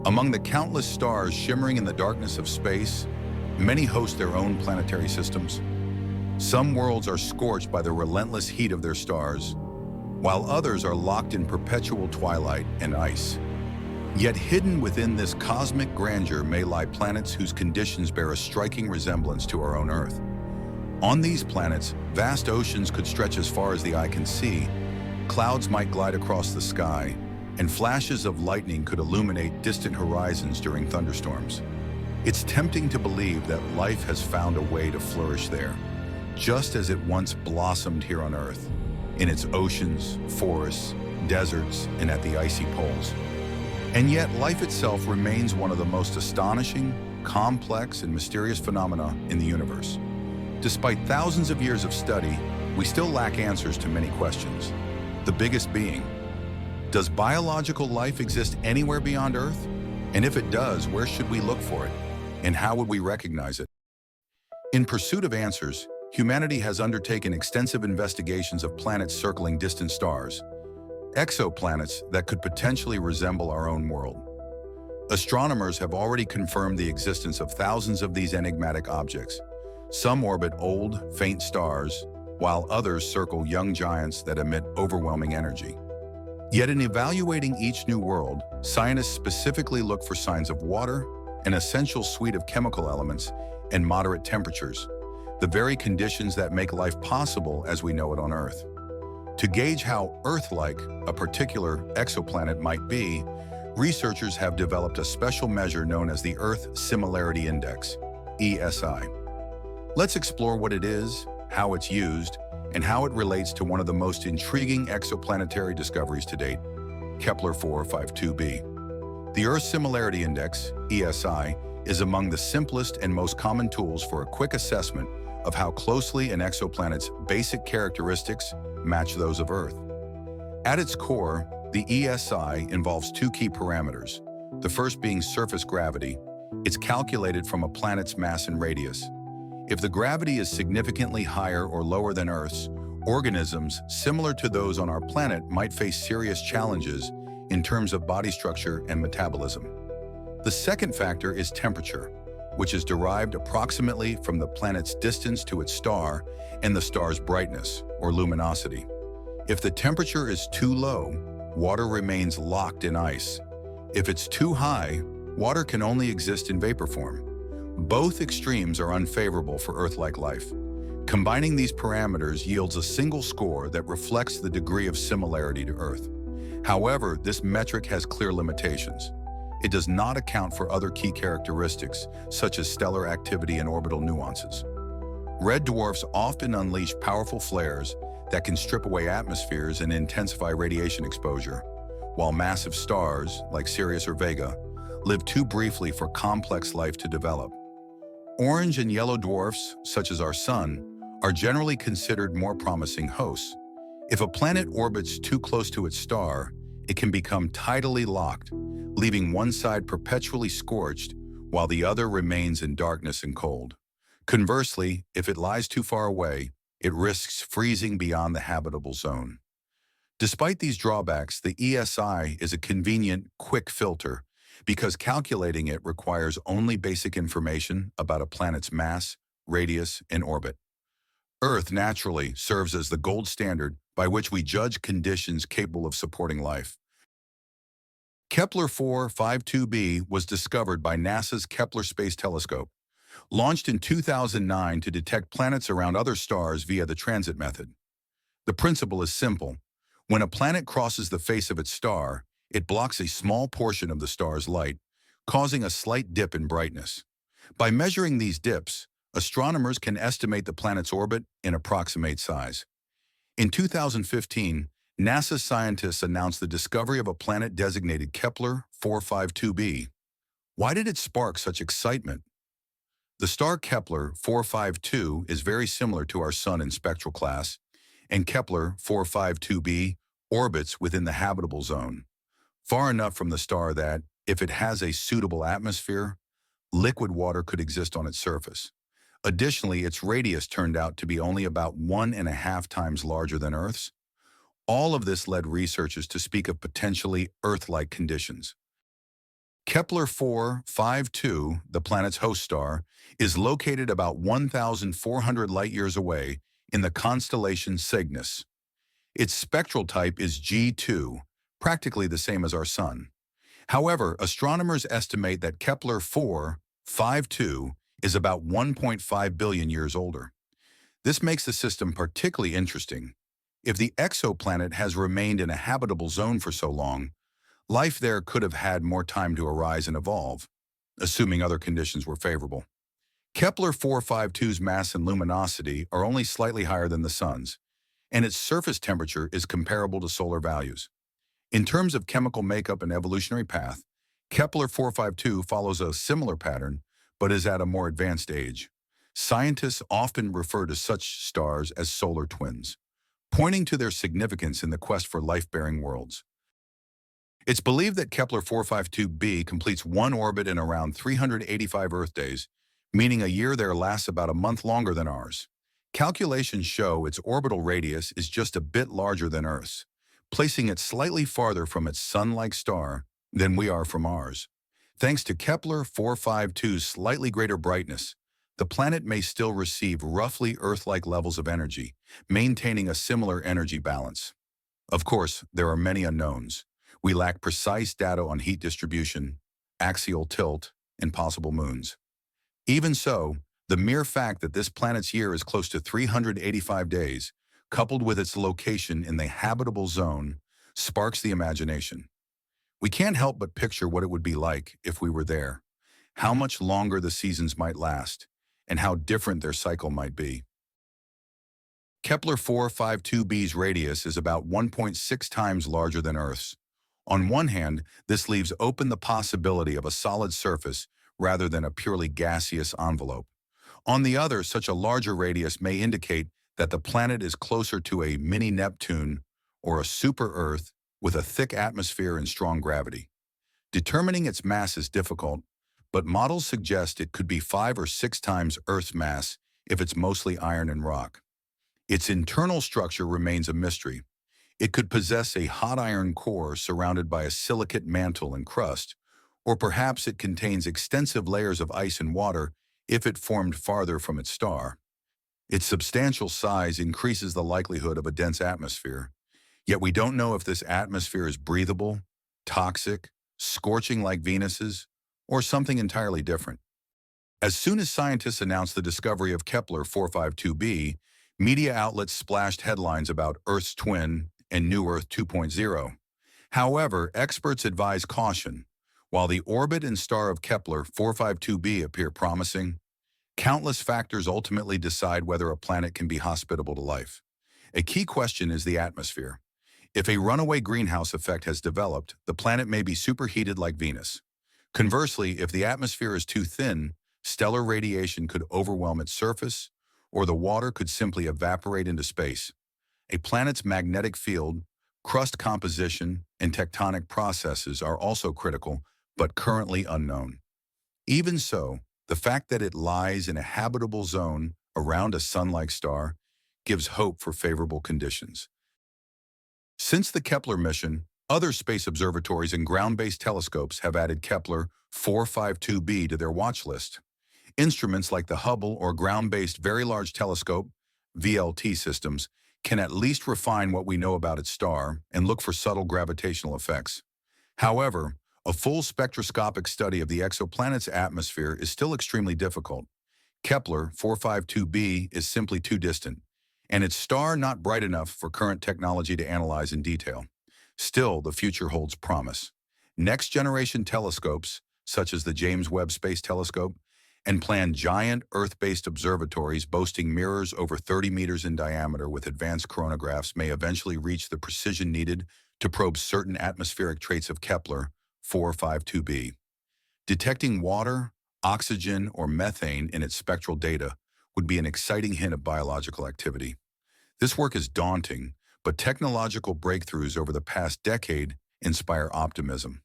Among the countless stars shimmering in the darkness of space, many host their own planetary systems. Some worlds are scorched by the relentless heat of their stars, while others are locked in perpetual twilight and ice. Yet hidden within this cosmic grandeur may lie planets whose conditions bear a striking resemblance to our own Earth. On these planets, vast oceans could stretch as far as the eye can see, clouds might glide across the sky, and flashes of lightning could illuminate distant horizons during thunderstorms. It's tempting to believe that life has found a way to flourish there, just as it once blossomed here on Earth, in its oceans, forests, deserts, and at the icy poles. And yet, life itself remains one of the most astonishing, complex, and mysterious phenomena in the universe. Despite thousands of years of study, we still lack answers to many questions. The biggest being, does biological life exist anywhere beyond Earth? And if it does, where should we look for it? And how would we recognize it? In pursuit of answers, humanity has undertaken extensive investigations of planets circling distant stars, exoplanets that could potentially resemble our own world. Astronomers have already confirmed the existence of thousands of these enigmatic objects. Some orbit old, faint stars, while others circle young giants that emit overwhelming energy. Yet in evaluating each new world, scientists specifically look for signs of water, an essential suite of chemical elements, and moderate temperatures, the very conditions that make life possible as we know it on Earth. To gauge how Earth-like a particular exoplanet might be, researchers have developed a special measure known as the Earth Similarity Index, ESI. Let's explore what it is, how it's used, and how it relates to one of the most intriguing exoplanetary discoveries to date, Kepler 452b. The Earth Similarity Index, ESI, is among the simplest and most common tools for a quick assessment of how closely an exoplanet's basic characteristics match those of Earth. At its core, the ESI involves two key parameters, the first being surface gravity. It's calculated from a planet's mass and radius. If the gravity is significantly higher or lower than Earth's, organisms similar to those on our planet might face serious challenges in terms of body structure and metabolism. The second factor is temperature, which is derived approximately from the planet's distance to its star and the star's brightness, or luminosity. If the temperature is too low, water remains locked in ice. If it's too high, water can only exist in vapor form. Both extremes are unfavorable for Earth-like life. Combining these parameters yields a single score that reflects the degree of similarity to Earth. However, this metric has clear limitations. It does not account for other key characteristics, such as stellar activity and orbital nuances. Red dwarfs often unleash powerful flares that can strip away atmospheres and intensify radiation exposure, while massive stars, like Sirius or Vega, live too briefly for complex life to develop. Orange and yellow dwarfs, such as our Sun, are generally considered more promising hosts. If a planet orbits too close to its star, it can become tidally locked, leaving one side perpetually scorched while the other remains in darkness and cold. Conversely, if it lies too far away, it risks freezing beyond the habitable zone. Despite these drawbacks, the ESI is a convenient, quick filter because calculating it requires only basic information about a planet's mass, radius, and orbit. Earth naturally serves as the gold standard by which we judge conditions capable of supporting life. Kepler 452b was discovered by NASA's Kepler Space Telescope, launched in 2009 to detect planets around other stars via the transit method. The principle is simple. When a planet crosses the face of its star, it blocks a small portion of the star's light, causing a slight dip in brightness. By measuring these dips, astronomers can estimate the planet's orbit and approximate size. In 2015, NASA scientists announced the discovery of a planet designated Kepler 452b. Why did it spark such excitement? The star Kepler 452 is very similar to our Sun in spectral class, and Kepler 452b orbits within the habitable zone, far enough from the star that, if it has a suitable atmosphere, liquid water could exist on its surface. Additionally, its radius turned out to be only about 1.5 times larger than Earth's. All of this led researchers to speak of potentially Earth-like conditions. Kepler 452, the planet's host star, is located about 1,400 light-years away in the constellation Cygnus. Its spectral type is G2, practically the same as our Sun. However, astronomers estimate that Kepler 452 is about 1.5 billion years older. This makes the system particularly interesting. If the exoplanet has remained in a habitable zone for so long, life there could have had more time to arise and evolve, assuming other conditions were favorable. Kepler 452's mass and luminosity are only slightly higher than the Sun's, and its surface temperature is comparable to solar values. In terms of chemical makeup and evolutionary path, Kepler 452 follows a similar pattern, but is at a more advanced age. Scientists often refer to such stars as solar twins, pointing to their significance in the quest for life-bearing worlds. It's believed that Kepler 452b completes one orbit in around 385 Earth days, meaning a year there lasts about a month longer than ours. Calculations show its orbital radius is just a bit larger than Earth's, placing it slightly farther from its Sun-like star than we are from ours. Thanks to Kepler 452's slightly greater brightness, the planet may still receive roughly Earth-like levels of energy, maintaining a similar energy balance. Of course, there are many unknowns. We lack precise data on heat distribution, axial tilt, and possible moons. Even so, the mere fact that this planet's year is close to 385 days, coupled with its location in the habitable zone, sparks the imagination. We can't help but picture what it would be like if we were there, how much longer the seasons might last, and how different their cycle might be. Kepler 452b's radius is about 1.6 times larger than Earth's. On one hand, this leaves open the possibility of a solid surface rather than a purely gaseous envelope. On the other, such a larger radius may indicate that the planet is closer to a mini-Neptune or a super-Earth with a thick atmosphere and strong gravity. Determining its mass is difficult, but models suggest it could be 5 or 6 times Earth's mass if it's mostly iron and rock. Its internal structure remains a mystery. It could possess a hot iron core surrounded by a silicate mantle and crust, or perhaps it contains extensive layers of ice and water if it formed farther from its star. Its substantial size increases the likelihood of a dense atmosphere, yet we don't know if this atmosphere is breathable, toxic, scorching like Venus's, or something entirely different. As soon as scientists announced the discovery of Kepler 452b, media outlets splashed headlines about Earth's twin and New Earth 2.0. However, experts advise caution. While the orbit and star of Kepler 452b appear promising, countless factors ultimately decide whether a planet can be hospitable to life. A key question is the atmosphere. If a runaway greenhouse effect has developed, the planet may be superheated like Venus. Conversely, if the atmosphere is too thin, stellar radiation could overwhelm its surface, or the water could simply evaporate into space. A planet's magnetic field, crust composition, and tectonic processes are also critical, but currently unknown. Even so, the fact that it lies in a habitable zone around a Sun-like star gives hope for favorable conditions. Since the Kepler mission, other space observatories and ground-based telescopes have added Kepler 452b to their watch list. Instruments like the Hubble or ground-based Very Large Telescope (VLT) systems can at least refine what we know about its star and look for subtle gravitational effects. However, a full spectroscopic study of the exoplanet's atmosphere is still extremely difficult. Kepler 452b is simply too distant, and its star not bright enough for current technology to analyze in detail. Still, the future holds promise. Next-generation telescopes, such as the James Webb Space Telescope, and planned giant Earth-based observatories boasting mirrors over 30 meters in diameter with advanced coronagraphs may eventually reach the precision needed to probe certain atmospheric traits of Kepler 452b. Detecting water, oxygen, or methane in its spectral data would be an exciting hint of biological activity. This work is daunting, but technological breakthroughs over the past decade inspire optimism.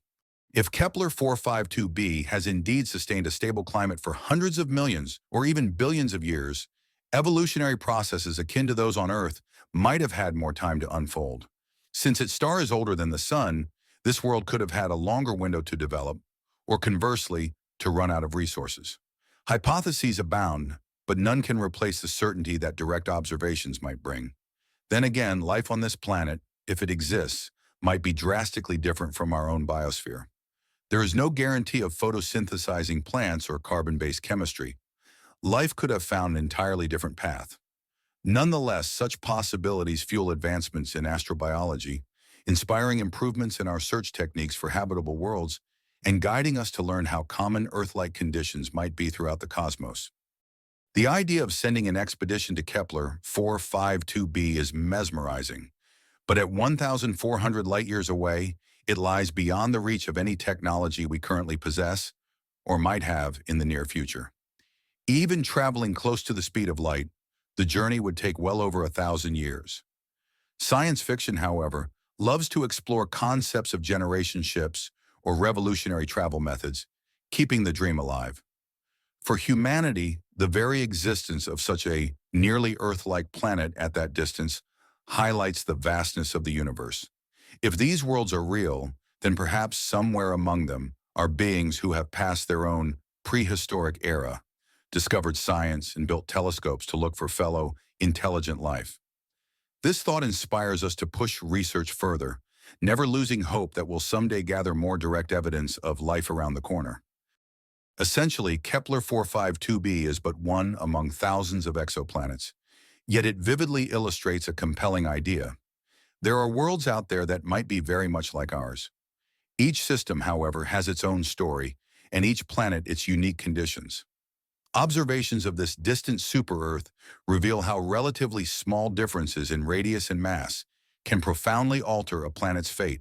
If Kepler 452b has indeed sustained a stable climate for hundreds of millions or even billions of years, evolutionary processes akin to those on Earth might have had more time to unfold. Since its star is older than the Sun, this world could have had a longer window to develop, or conversely, to run out of resources. Hypotheses abound, but none can replace the certainty that direct observations might bring. Then again, life on this planet, if it exists, might be drastically different from our own biosphere. There is no guarantee of photosynthesizing plants or carbon-based chemistry. Life could have found an entirely different path. Nonetheless, such possibilities fuel advancements in astrobiology, inspiring improvements in our search techniques for habitable worlds, and guiding us to learn how common Earth-like conditions might be throughout the cosmos. The idea of sending an expedition to Kepler 452b is mesmerizing, but at 1,400 light-years away, it lies beyond the reach of any technology we currently possess or might have in the near future. Even traveling close to the speed of light, the journey would take well over 1,000 years. Science fiction, however, loves to explore concepts of generation ships or revolutionary travel methods, keeping the dream alive. For humanity, the very existence of such a nearly Earth-like planet at that distance highlights the vastness of the universe. If these worlds are real, then perhaps somewhere among them are beings who have passed their own prehistoric era, discovered science, and built telescopes to look for fellow, intelligent life. This thought inspires us to push research further, never losing hope that we'll someday gather more direct evidence of life around the corner. Essentially, Kepler 452b is but one among thousands of exoplanets, yet it vividly illustrates a compelling idea. There are worlds out there that might be very much like ours. Each system, however, has its own story, and each planet its unique conditions. Observations of this distant super-Earth reveal how relatively small differences in radius and mass can profoundly alter a planet's fate.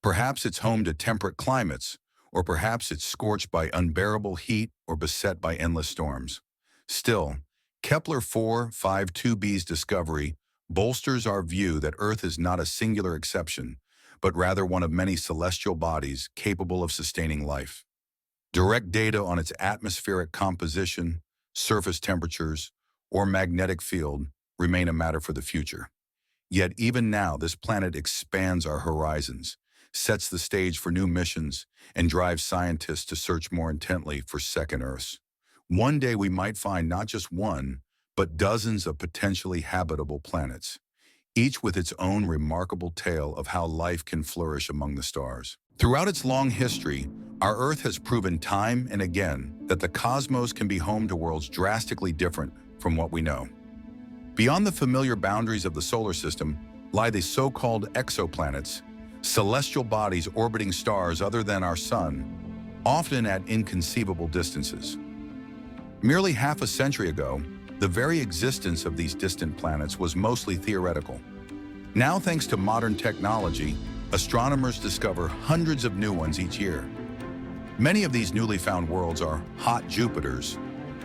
Perhaps it's home to temperate climates, or perhaps it's scorched by unbearable heat or beset by endless storms. Still, Kepler 452b's discovery bolsters our view that Earth is not a singular exception, but rather one of many celestial bodies capable of sustaining life. Direct data on its atmospheric composition, surface temperatures, or magnetic field remain a matter for the future. Yet even now, this planet expands our horizons, sets the stage for new missions, and drives scientists to search more intently for second Earths. One day we might find not just one, but dozens of potentially habitable planets, each with its own remarkable tale of how life can flourish among the stars. Throughout its long history, our Earth has proven time and again that the cosmos can be home to worlds drastically different from what we know. Beyond the familiar boundaries of the solar system lie the so-called exoplanets, celestial bodies orbiting stars other than our Sun, often at inconceivable distances. Merely half a century ago, the very existence of these distant planets was mostly theoretical. Now, thanks to modern technology, astronomers discover hundreds of new ones each year. Many of these newly found worlds are hot Jupiters,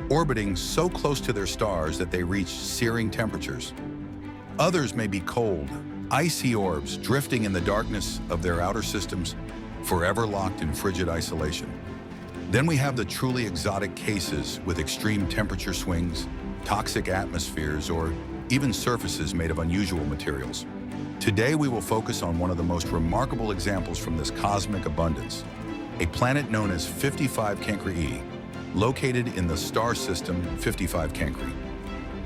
orbiting so close to their stars that they reach searing temperatures. Others may be cold, icy orbs drifting in the darkness of their outer systems, forever locked in frigid isolation. Then we have the truly exotic cases with extreme temperature swings, toxic atmospheres, or even surfaces made of unusual materials. Today we will focus on one of the most remarkable examples from this cosmic abundance, a planet known as 55 Cancri e, located in the star system 55 Cancri.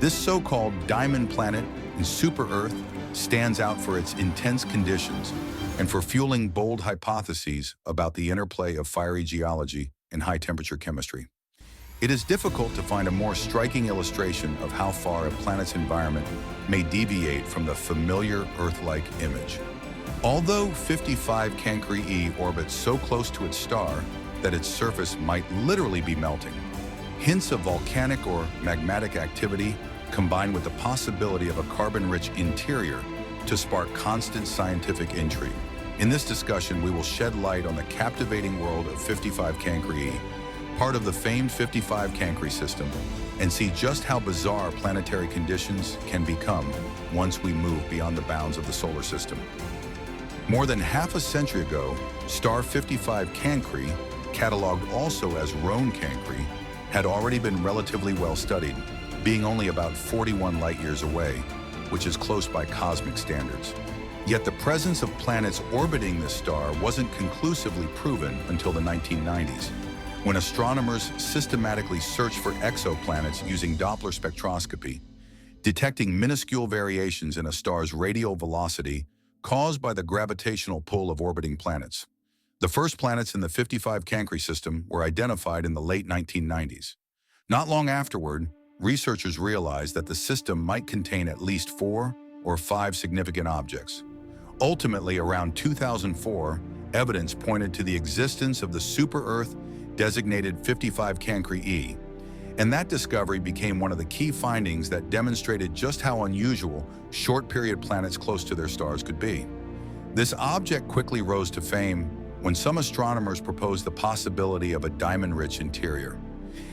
This so-called diamond planet in super-Earth stands out for its intense conditions and for fueling bold hypotheses about the interplay of fiery geology and high-temperature chemistry. It is difficult to find a more striking illustration of how far a planet's environment may deviate from the familiar Earth-like image. Although 55 Cancri e orbits so close to its star that its surface might literally be melting, hints of volcanic or magmatic activity combine with the possibility of a carbon-rich interior to spark constant scientific intrigue. In this discussion, we will shed light on the captivating world of 55 Cancri e, part of the famed 55 Cancri system, and see just how bizarre planetary conditions can become once we move beyond the bounds of the solar system. More than half a century ago, star 55 Cancri, cataloged also as Roan Cancri, had already been relatively well studied, being only about 41 light-years away, which is close by cosmic standards. Yet the presence of planets orbiting this star wasn't conclusively proven until the 1990s, when astronomers systematically searched for exoplanets using Doppler spectroscopy, detecting minuscule variations in a star's radial velocity caused by the gravitational pull of orbiting planets. The first planets in the 55 Cancri system were identified in the late 1990s. Not long afterward, researchers realized that the system might contain at least 4 or 5 significant objects. Ultimately, around 2004, evidence pointed to the existence of the super-Earth designated 55 Cancri E, and that discovery became one of the key findings that demonstrated just how unusual short-period planets close to their stars could be. This object quickly rose to fame when some astronomers proposed the possibility of a diamond-rich interior.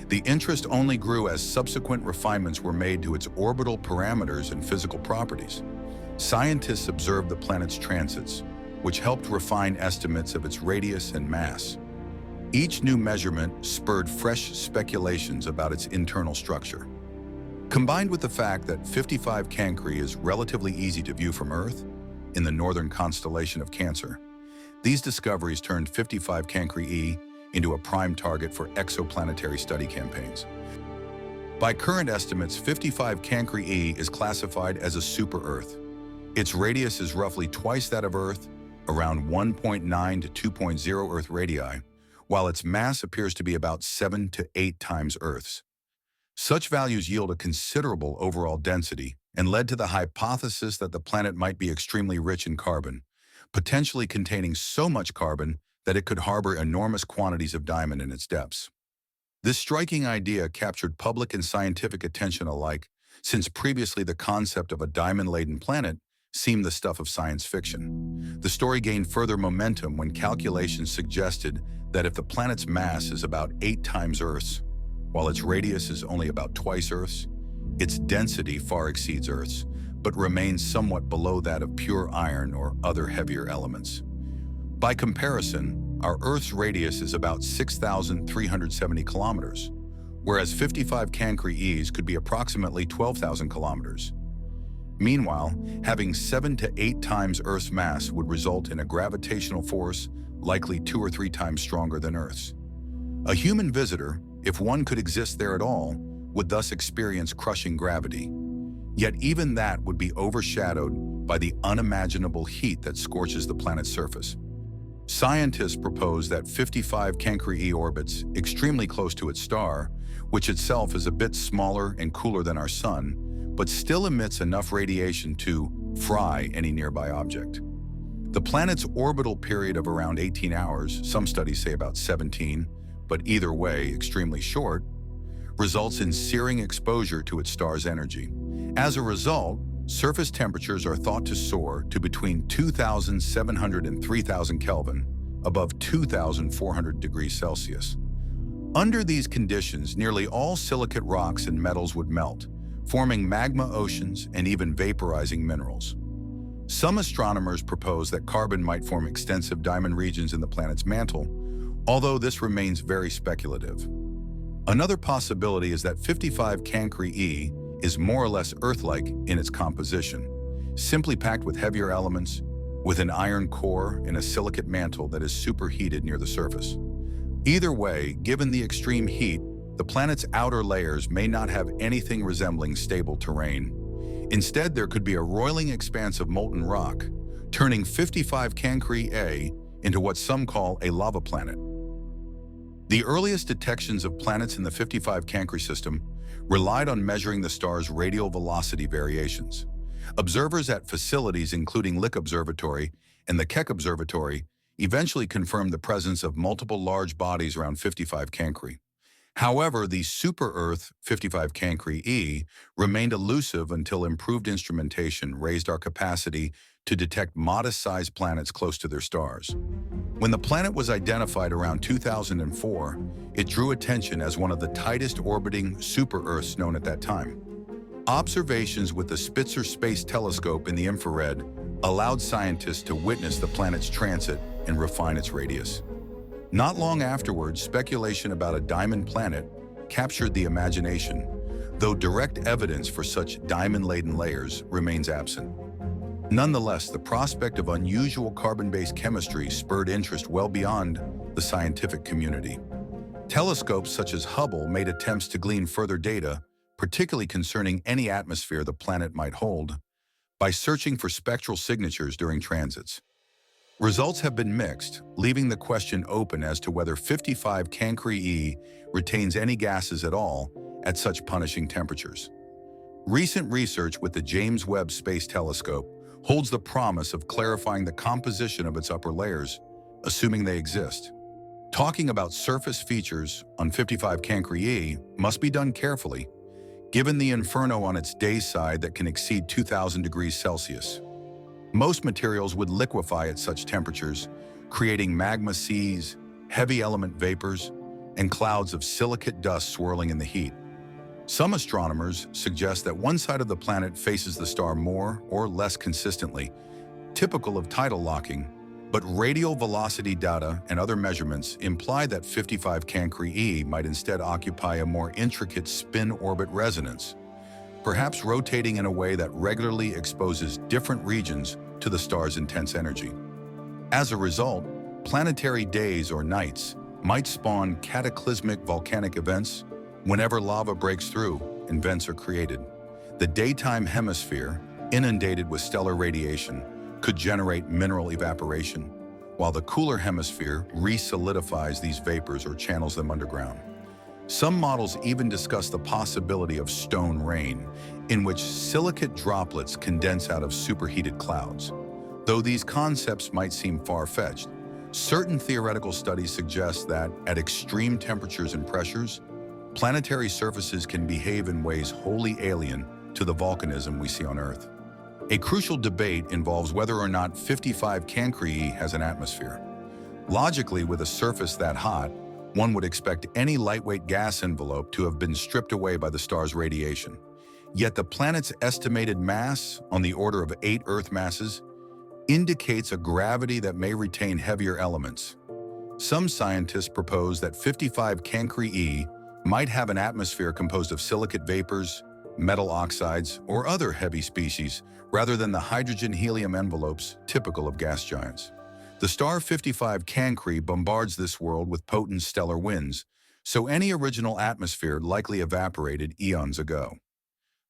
The interest only grew as subsequent refinements were made to its orbital parameters and physical properties. Scientists observed the planet's transits, which helped refine estimates of its radius and mass. Each new measurement spurred fresh speculations about its internal structure. Combined with the fact that 55 Cancri is relatively easy to view from Earth, in the northern constellation of Cancer, these discoveries turned 55 Cancri E into a prime target for exoplanetary study campaigns. By current estimates, 55 Cancri E is classified as a super-Earth. Its radius is roughly twice that of Earth, around 1.9 to 2.0 Earth radii, while its mass appears to be about 7 to 8 times Earth's. Such values yield a considerable overall density and led to the hypothesis that the planet might be extremely rich in carbon, potentially containing so much carbon that it could harbor enormous quantities of diamond in its depths. This striking idea captured public and scientific attention alike, since previously the concept of a diamond-laden planet seemed the stuff of science fiction. The story gained further momentum when calculations suggested that if the planet's mass is about 8 times Earth's, while its radius is only about twice Earth's, its density far exceeds Earth's, but remains somewhat below that of pure iron or other heavier elements. By comparison, our Earth's radius is about 6,370 kilometers, whereas 55 Cancri E's could be approximately 12,000 kilometers. Meanwhile, having 7 to 8 times Earth's mass would result in a gravitational force likely 2 or 3 times stronger than Earth's. A human visitor, if one could exist there at all, would thus experience crushing gravity. Yet even that would be overshadowed by the unimaginable heat that scorches the planet's surface. Scientists propose that 55 Cancri E orbits extremely close to its star, which itself is a bit smaller and cooler than our Sun, but still emits enough radiation to fry any nearby object. The planet's orbital period of around 18 hours, some studies say about 17, but either way extremely short, results in searing exposure to its star's energy. As a result, surface temperatures are thought to soar to between 2,700 and 3,000 Kelvin, above 2,400 degrees Celsius. Under these conditions, nearly all silicate rocks and metals would melt, forming magma oceans and even vaporizing minerals. Some astronomers propose that carbon might form extensive diamond regions in the planet's mantle, although this remains very speculative. Another possibility is that 55 Cancri E is more or less Earth-like in its composition, simply packed with heavier elements, with an iron core and a silicate mantle that is superheated near the surface. Either way, given the extreme heat, the planet's outer layers may not have anything resembling stable terrain. Instead, there could be a roiling expanse of molten rock, turning 55 Cancri A into what some call a lava planet. The earliest detections of planets in the 55 Cancri system relied on measuring the star's radial velocity variations. Observers at facilities including Lick Observatory and the Keck Observatory eventually confirmed the presence of multiple large bodies around 55 Cancri. However, the super-Earth 55 Cancri E remained elusive until improved instrumentation raised our capacity to detect modest-sized planets close to their stars. When the planet was identified around 2004, it drew attention as one of the tightest orbiting super-Earths known at that time. Observations with the Spitzer Space Telescope in the infrared allowed scientists to witness the planet's transit and refine its radius. Not long afterwards, speculation about a diamond planet captured the imagination, though direct evidence for such diamond-laden layers remains absent. Nonetheless, the prospect of unusual carbon-based chemistry spurred interest well beyond the scientific community. Telescopes such as Hubble made attempts to glean further data, particularly concerning any atmosphere the planet might hold, by searching for spectral signatures during transits. Results have been mixed, leaving the question open as to whether 55 Cancri e retains any gases at all at such punishing temperatures. Recent research with the James Webb Space Telescope holds the promise of clarifying the composition of its upper layers, assuming they exist. Talking about surface features on 55 Cancri e must be done carefully, given the inferno on its day side that can exceed 2,000 degrees Celsius. Most materials would liquefy at such temperatures, creating magma seas, heavy element vapors, and clouds of silicate dust swirling in the heat. Some astronomers suggest that one side of the planet faces the star more or less consistently, typical of tidal locking, but radial velocity data and other measurements imply that 55 Cancri e might instead occupy a more intricate spin-orbit resonance, perhaps rotating in a way that regularly exposes different regions to the star's intense energy. As a result, planetary days or nights might spawn cataclysmic volcanic events whenever lava breaks through and vents are created. The daytime hemisphere, inundated with stellar radiation, could generate mineral evaporation, while the cooler hemisphere re-solidifies these vapors or channels them underground. Some models even discuss the possibility of stone rain, in which silicate droplets condense out of superheated clouds. Though these concepts might seem far-fetched, certain theoretical studies suggest that, at extreme temperatures and pressures, planetary surfaces can behave in ways wholly alien to the volcanism we see on Earth. A crucial debate involves whether or not 55 Cancri e has an atmosphere. Logically, with a surface that hot, one would expect any lightweight gas envelope to have been stripped away by the star's radiation. Yet the planet's estimated mass, on the order of 8 Earth masses, indicates a gravity that may retain heavier elements. Some scientists propose that 55 Cancri e might have an atmosphere composed of silicate vapors, metal oxides, or other heavy species, rather than the hydrogen-helium envelopes typical of gas giants. The star 55 Cancri bombards this world with potent stellar winds, so any original atmosphere likely evaporated eons ago.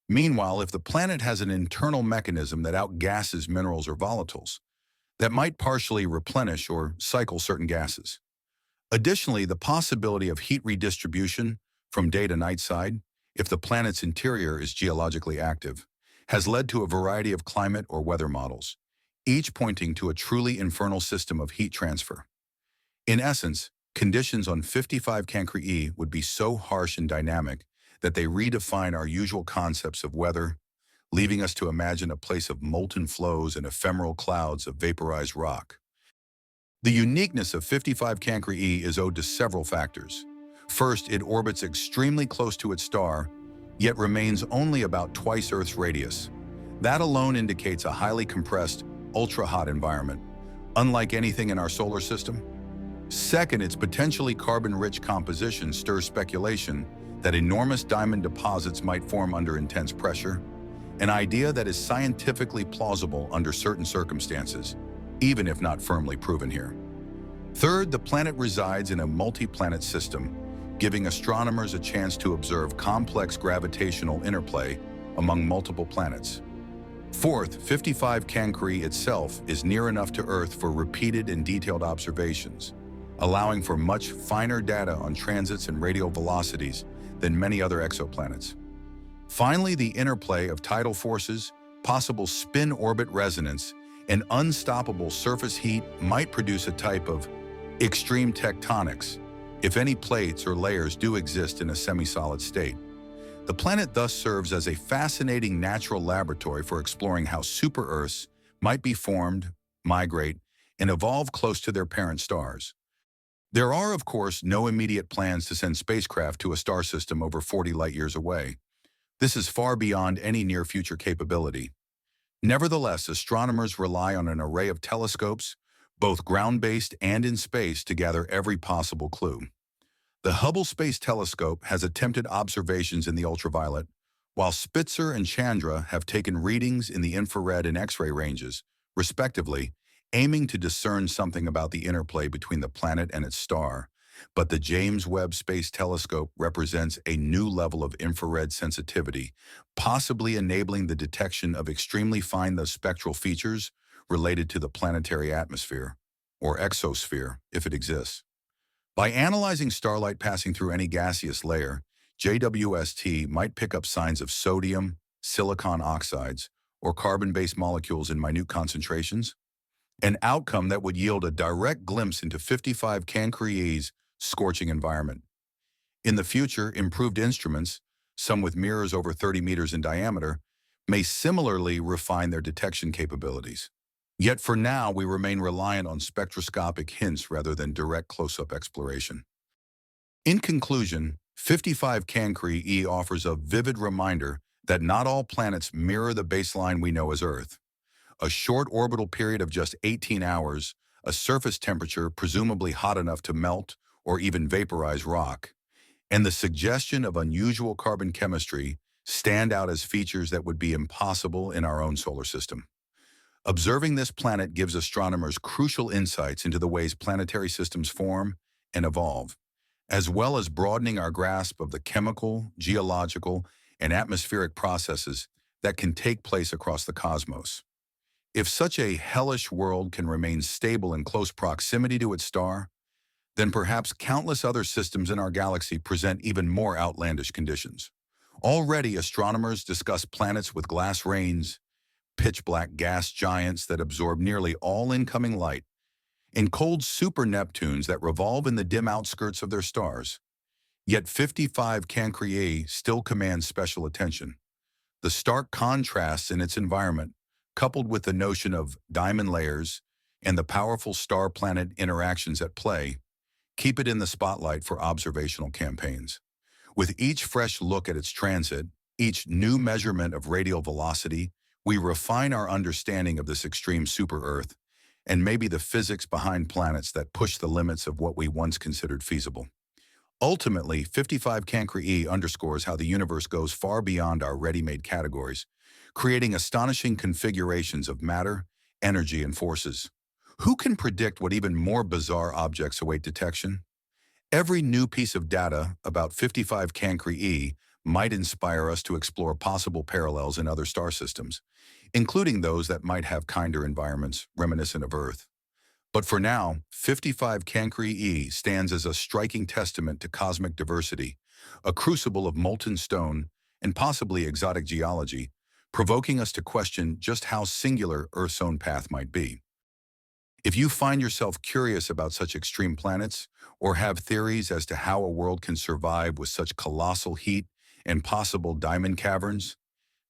Meanwhile, if the planet has an internal mechanism that outgasses minerals or volatiles, that might partially replenish or cycle certain gases. Additionally, the possibility of heat redistribution from day to night side, if the planet's interior is geologically active, has led to a variety of climate or weather models, each pointing to a truly infernal system of heat transfer. In essence, conditions on 55 Cancri e would be so harsh and dynamic that they redefine our usual concepts of weather, leaving us to imagine a place of molten flows and ephemeral clouds of vaporized rock. The uniqueness of 55 Cancri e is owed to several factors. First, it orbits extremely close to its star, yet remains only about twice Earth's radius. That alone indicates a highly compressed, ultra-hot environment, unlike anything in our solar system. Second, its potentially carbon-rich composition stirs speculation that enormous diamond deposits might form under intense pressure, an idea that is scientifically plausible under certain circumstances, even if not firmly proven here. Third, the planet resides in a multi-planet system, giving astronomers a chance to observe complex gravitational interplay among multiple planets. Fourth, 55 Cancri itself is near enough to Earth for repeated and detailed observations, allowing for much finer data on transits and radial velocities than many other exoplanets. Finally, the interplay of tidal forces, possible spin-orbit resonance, and unstoppable surface heat might produce a type of extreme tectonics, if any plates or layers do exist in a semi-solid state. The planet thus serves as a fascinating natural laboratory for exploring how super-Earths might be formed, migrate, and evolve close to their parent stars. There are, of course, no immediate plans to send spacecraft to a star system over 40 light-years away. This is far beyond any near-future capability. Nevertheless, astronomers rely on an array of telescopes, both ground-based and in space, to gather every possible clue. The Hubble Space Telescope has attempted observations in the ultraviolet, while Spitzer and Chandra have taken readings in the infrared and X-ray ranges, respectively, aiming to discern something about the interplay between the planet and its star. But the James Webb Space Telescope represents a new level of infrared sensitivity, possibly enabling the detection of extremely fine spectral features related to the planetary atmosphere, or exosphere, if it exists. By analyzing starlight passing through any gaseous layer, JWST might pick up signs of sodium, silicon oxides, or carbon-based molecules in minute concentrations, an outcome that would yield a direct glimpse into 55 Cancri's scorching environment. In the future, improved instruments, some with mirrors over 30 meters in diameter, may similarly refine their detection capabilities. Yet for now, we remain reliant on spectroscopic hints rather than direct close-up exploration. In conclusion, 55 Cancri E offers a vivid reminder that not all planets mirror the baseline we know as Earth. A short orbital period of just 18 hours, a surface temperature presumably hot enough to melt or even vaporize rock, and the suggestion of unusual carbon chemistry stand out as features that would be impossible in our own solar system. Observing this planet gives astronomers crucial insights into the ways planetary systems form and evolve, as well as broadening our grasp of the chemical, geological, and atmospheric processes that can take place across the cosmos. If such a hellish world can remain stable in close proximity to its star, then perhaps countless other systems in our galaxy present even more outlandish conditions. Already, astronomers discuss planets with glass rains, pitch-black gas giants that absorb nearly all incoming light, and cold super-Neptunes that revolve in the dim outskirts of their stars. Yet 55 Cancri still commands special attention. The stark contrasts in its environment, coupled with the notion of diamond layers and the powerful star-planet interactions at play, keep it in the spotlight for observational campaigns. With each fresh look at its transit, each new measurement of radial velocity, we refine our understanding of this extreme super-Earth and maybe the physics behind planets that push the limits of what we once considered feasible. Ultimately, 55 Cancri E underscores how the universe goes far beyond our ready-made categories, creating astonishing configurations of matter, energy, and forces. Who can predict what even more bizarre objects await detection? Every new piece of data about 55 Cancri E might inspire us to explore possible parallels in other star systems, including those that might have kinder environments reminiscent of Earth. But for now, 55 Cancri E stands as a striking testament to cosmic diversity, a crucible of molten stone and possibly exotic geology, provoking us to question just how singular Earth's own path might be. If you find yourself curious about such extreme planets or have theories as to how a world can survive with such colossal heat and possible diamond caverns,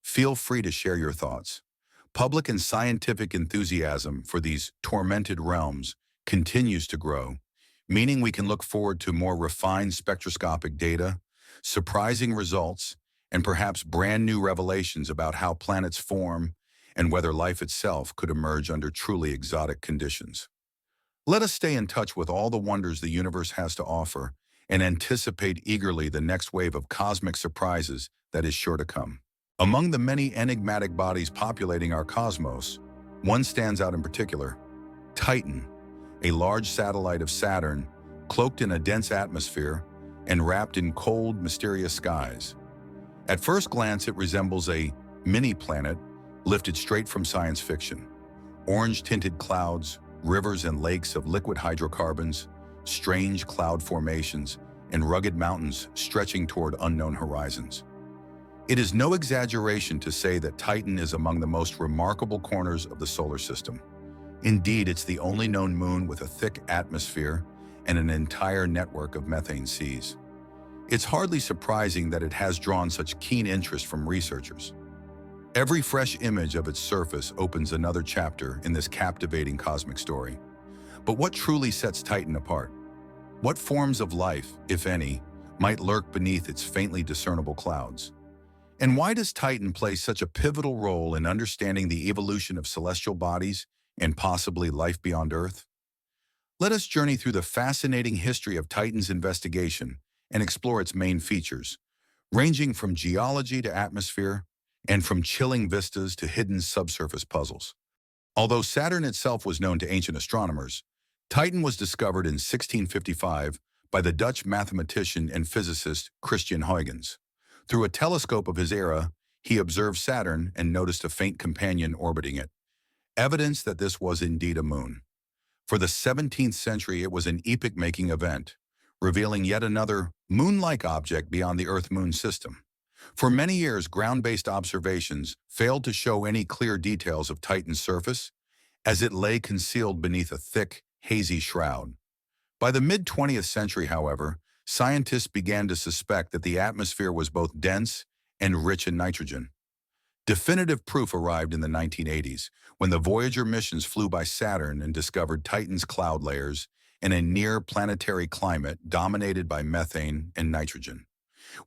feel free to share your thoughts. Public and scientific enthusiasm for these tormented realms continues to grow, meaning we can look forward to more refined spectroscopic data, surprising results, and perhaps brand new revelations about how planets form and whether life itself could emerge under truly exotic conditions. Let us stay in touch with all the wonders the universe has to offer and anticipate eagerly the next wave of cosmic surprises that is sure to come. Among the many enigmatic bodies populating our cosmos, one stands out in particular: Titan, a large satellite of Saturn, cloaked in a dense atmosphere and wrapped in cold, mysterious skies. At first glance, it resembles a mini-planet lifted straight from science fiction. Orange-tinted clouds, rivers and lakes of liquid hydrocarbons, strange cloud formations, and rugged mountains stretching toward unknown horizons. It is no exaggeration to say that Titan is among the most remarkable corners of the solar system. Indeed, it's the only known moon with a thick atmosphere and an entire network of methane seas. It's hardly surprising that it has drawn such keen interest from researchers. Every fresh image of its surface opens another chapter in this captivating cosmic story. But what truly sets Titan apart? What forms of life, if any, might lurk beneath its faintly discernible clouds? And why does Titan play such a pivotal role in understanding the evolution of celestial bodies and possibly life beyond Earth? Let us journey through the fascinating history of Titan's investigation and explore its main features, ranging from geology to atmosphere, and from chilling vistas to hidden subsurface puzzles. Although Saturn itself was known to ancient astronomers, Titan was discovered in 1655 by the Dutch mathematician and physicist Christian Huygens. Through a telescope of his era, he observed Saturn and noticed a faint companion orbiting it, evidence that this was indeed a moon. For the 17th century, it was an epoch-making event, revealing yet another moon-like object beyond the Earth-Moon system. For many years, ground-based observations failed to show any clear details of Titan's surface, as it lay concealed beneath a thick, hazy shroud. By the mid-20th century, however, scientists began to suspect that the atmosphere was both dense and rich in nitrogen. Definitive proof arrived in the 1980s, when the Voyager missions flew by Saturn and discovered Titan's cloud layers in a near-planetary climate dominated by methane and nitrogen.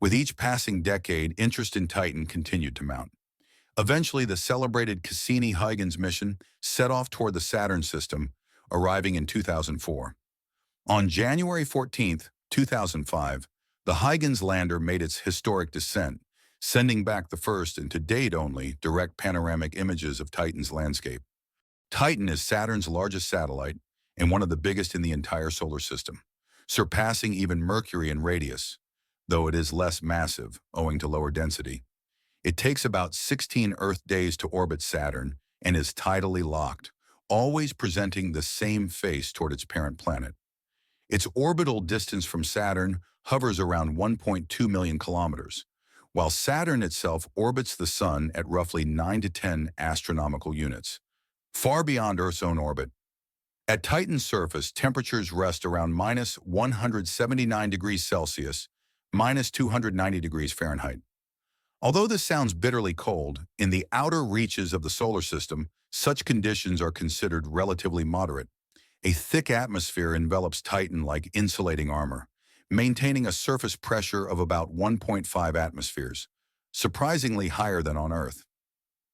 With each passing decade, interest in Titan continued to mount. Eventually, the celebrated Cassini-Huygens mission set off toward the Saturn system, arriving in 2004. On January 14, 2005, the Huygens lander made its historic descent, sending back the first and to date only direct panoramic images of Titan's landscape. Titan is Saturn's largest satellite and one of the biggest in the entire solar system, surpassing even Mercury in radius, though it is less massive owing to lower density. It takes about 16 Earth days to orbit Saturn and is tidally locked, always presenting the same face toward its parent planet. Its orbital distance from Saturn hovers around 1.2 million kilometers, while Saturn itself orbits the Sun at roughly 9 to 10 astronomical units, far beyond Earth's own orbit. At Titan's surface, temperatures rest around minus 179 degrees Celsius, minus 290 degrees Fahrenheit. Although this sounds bitterly cold, in the outer reaches of the solar system, such conditions are considered relatively moderate. A thick atmosphere envelops Titan like insulating armor, maintaining a surface pressure of about 1.5 atmospheres, surprisingly higher than on Earth.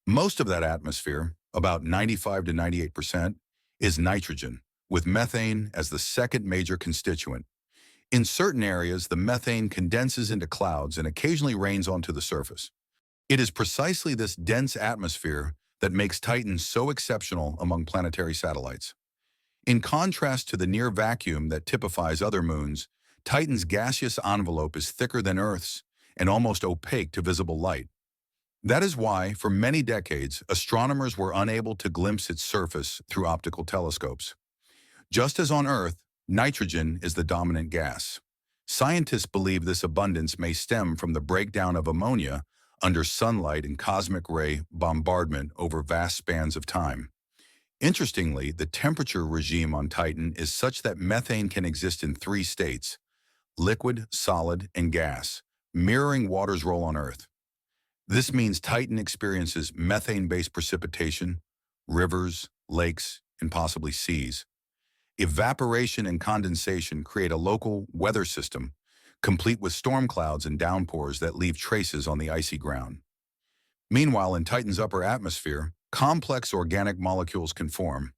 Most of that atmosphere, about 95 to 98%, is nitrogen, with methane as the second major constituent. In certain areas, the methane condenses into clouds and occasionally rains onto the surface. It is precisely this dense atmosphere that makes Titan so exceptional among planetary satellites. In contrast to the near vacuum that typifies other moons, Titan's gaseous envelope is thicker than Earth's and almost opaque to visible light. That is why, for many decades, astronomers were unable to glimpse its surface through optical telescopes. Just as on Earth, nitrogen is the dominant gas. Scientists believe this abundance may stem from the breakdown of ammonia under sunlight and cosmic ray bombardment over vast spans of time. Interestingly, the temperature regime on Titan is such that methane can exist in three states: liquid, solid, and gas, mirroring water's role on Earth. This means Titan experiences methane-based precipitation, rivers, lakes, and possibly seas. Evaporation and condensation create a local weather system, complete with storm clouds and downpours that leave traces on the icy ground. Meanwhile, in Titan's upper atmosphere, complex organic molecules can form.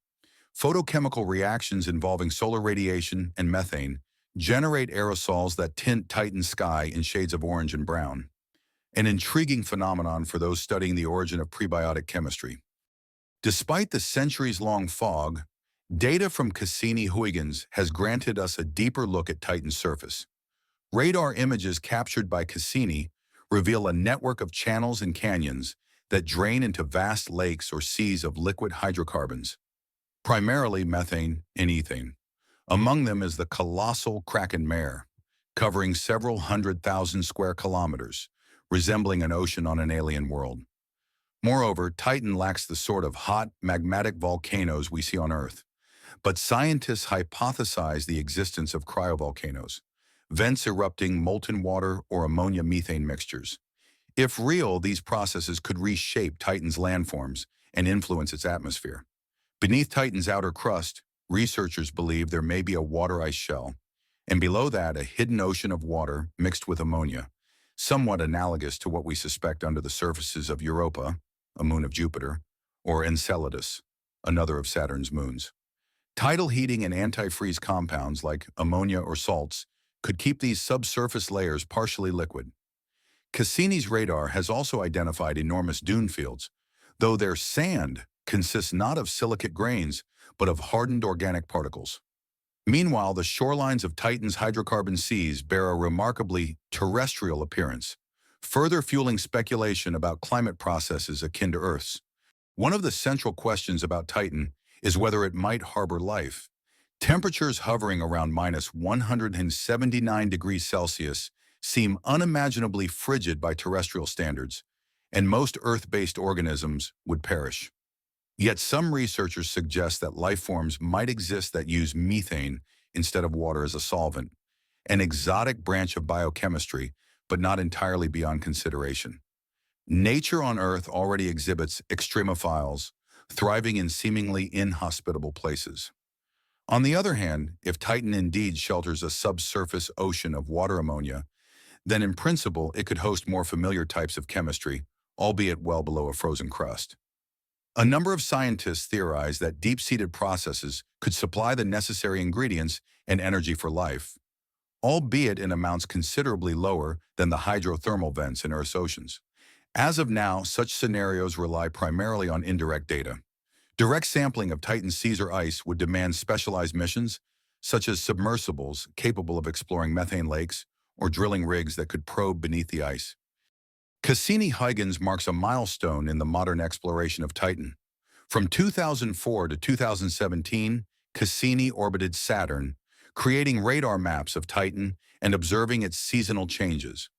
Photochemical reactions involving solar radiation and methane generate aerosols that tint Titan's sky in shades of orange and brown, an intriguing phenomenon for those studying the origin of prebiotic chemistry. Despite the centuries-long fog, data from Cassini-Huygens has granted us a deeper look at Titan's surface. Radar images captured by Cassini reveal a network of channels and canyons that drain into vast lakes or seas of liquid hydrocarbons, primarily methane and ethane. Among them is the colossal Kraken Mare, covering several 100,000 square kilometers, resembling an ocean on an alien world. Moreover, Titan lacks the sort of hot, magmatic volcanoes we see on Earth, but scientists hypothesize the existence of cryovolcanoes, vents erupting molten water or ammonia-methane mixtures. If real, these processes could reshape Titan's landforms and influence its atmosphere. Beneath Titan's outer crust, researchers believe there may be a water ice shell, and below that a hidden ocean of water mixed with ammonia, somewhat analogous to what we suspect under the surfaces of Europa, a moon of Jupiter, or Enceladus, another of Saturn's moons. Tidal heating and antifreeze compounds like ammonia or salts could keep these subsurface layers partially liquid. Cassini's radar has also identified enormous dune fields, though their sand consists not of silicate grains, but of hardened organic particles. Meanwhile, the shorelines of Titan's hydrocarbon seas bear a remarkably terrestrial appearance, further fueling speculation about climate processes akin to Earth's. One of the central questions about Titan is whether it might harbor life. Temperatures hovering around minus 179 degrees Celsius seem unimaginably frigid by terrestrial standards, and most Earth-based organisms would perish. Yet some researchers suggest that life forms might exist that use methane instead of water as a solvent, an exotic branch of biochemistry, but not entirely beyond consideration. Nature on Earth already exhibits extremophiles, thriving in seemingly inhospitable places. On the other hand, if Titan indeed shelters a subsurface ocean of water ammonia, then in principle it could host more familiar types of chemistry, albeit well below a frozen crust. A number of scientists theorize that deep-seated processes could supply the necessary ingredients and energy for life, albeit in amounts considerably lower than the hydrothermal vents in Earth's oceans. As of now, such scenarios rely primarily on indirect data. Direct sampling of Titan's seas or ice would demand specialized missions, such as submersibles capable of exploring methane lakes or drilling rigs that could probe beneath the ice. Cassini-Huygens marks a milestone in the modern exploration of Titan. From 2004 to 2017, Cassini orbited Saturn, creating radar maps of Titan and observing its seasonal changes.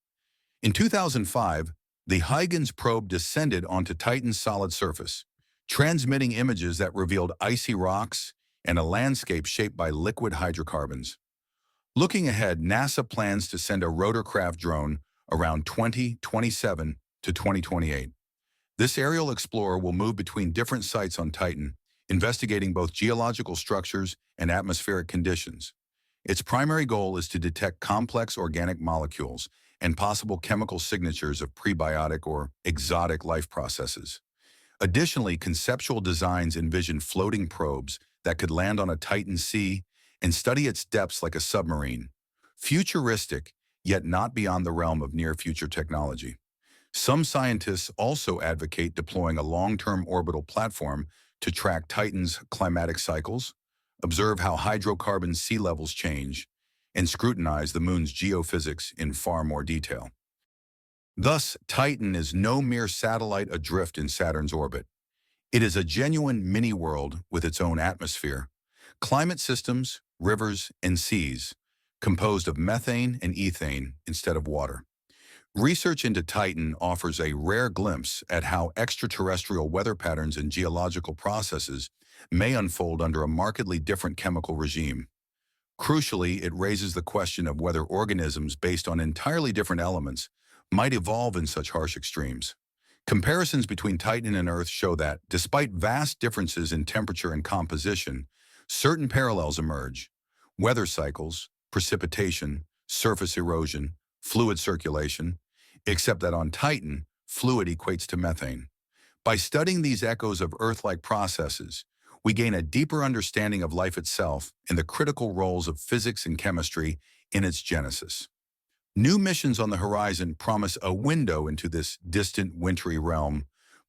In 2005, the Huygens probe descended onto Titan's solid surface, transmitting images that revealed icy rocks and a landscape shaped by liquid hydrocarbons. Looking ahead, NASA plans to send a rotorcraft drone around 2027 to 2028. This aerial explorer will move between different sites on Titan, investigating both geological structures and atmospheric conditions. Its primary goal is to detect complex organic molecules and possible chemical signatures of prebiotic or exotic life processes. Additionally, conceptual designs envision floating probes that could land on a Titan sea and study its depths like a submarine. Futuristic, yet not beyond the realm of near-future technology. Some scientists also advocate deploying a long-term orbital platform to track Titan's climatic cycles, observe how hydrocarbon sea levels change, and scrutinize the moon's geophysics in far more detail. Thus, Titan is no mere satellite adrift in Saturn's orbit. It is a genuine mini-world with its own atmosphere, climate systems, rivers, and seas, composed of methane and ethane instead of water. Research into Titan offers a rare glimpse at how extraterrestrial weather patterns and geological processes may unfold under a markedly different chemical regime. Crucially, it raises the question of whether organisms based on entirely different elements might evolve in such harsh extremes. Comparisons between Titan and Earth show that, despite vast differences in temperature and composition, certain parallels emerge: weather cycles, precipitation, surface erosion, fluid circulation, except that on Titan, fluid equates to methane. By studying these echoes of Earth-like processes, we gain a deeper understanding of life itself and the critical roles of physics and chemistry in its genesis. New missions on the horizon promise a window into this distant, wintry realm,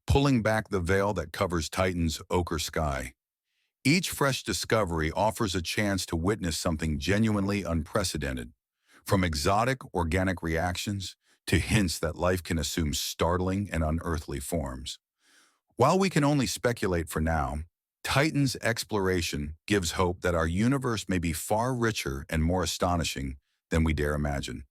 pulling back the veil that covers Titan's ochre sky. Each fresh discovery offers a chance to witness something genuinely unprecedented, from exotic organic reactions to hints that life can assume startling and unearthly forms. While we can only speculate for now, Titan's exploration gives hope that our universe may be far richer and more astonishing than we dare imagine.